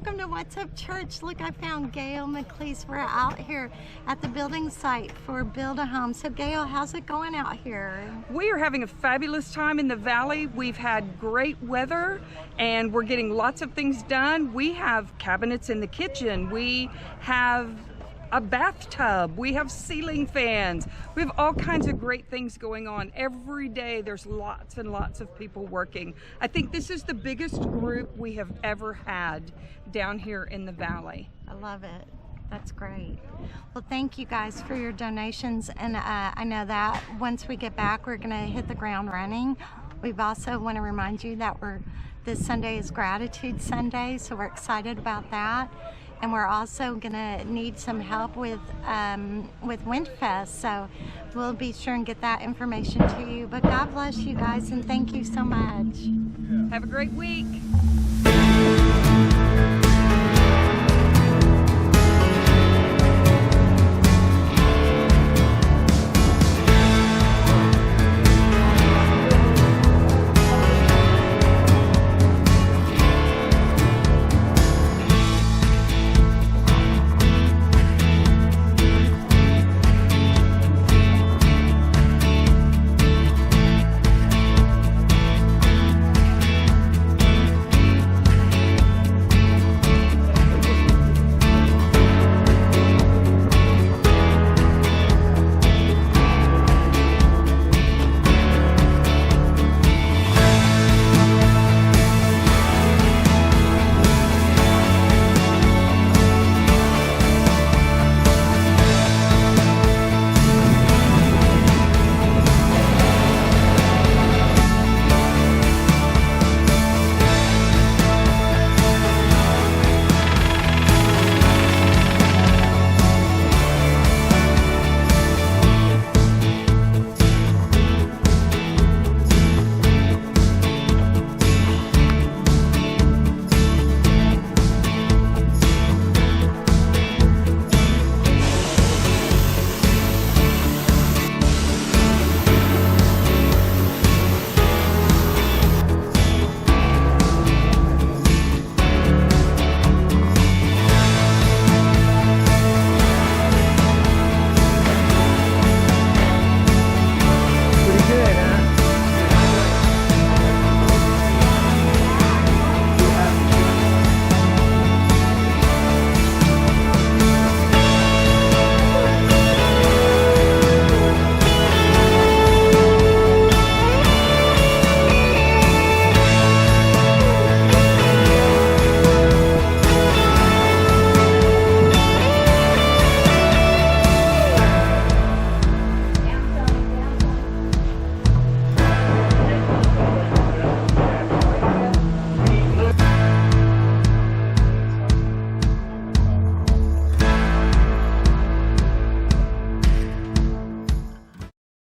welcome to What's Up Church. Look, I found Gail McLeese. We're out here at the building site for Build a Home. So Gail, how's it going out here? We are having a fabulous time in the valley. We've had great weather and we're getting lots of things done. We have cabinets in the kitchen. We have a bathtub. We have ceiling fans. We have all kinds of great things going on. Every day there's lots and lots of people working. I think this is the biggest group we have ever had down here in the valley. I love it. That's great. Well, thank you guys for your donations. And I know that once we get back, we're going to hit the ground running. We've also want to remind you that this Sunday is Gratitude Sunday, so we're excited about that. And we're also gonna need some help with Windfest, so we'll be sure and get that information to you. But God bless you guys, and thank you so much. Have a great week.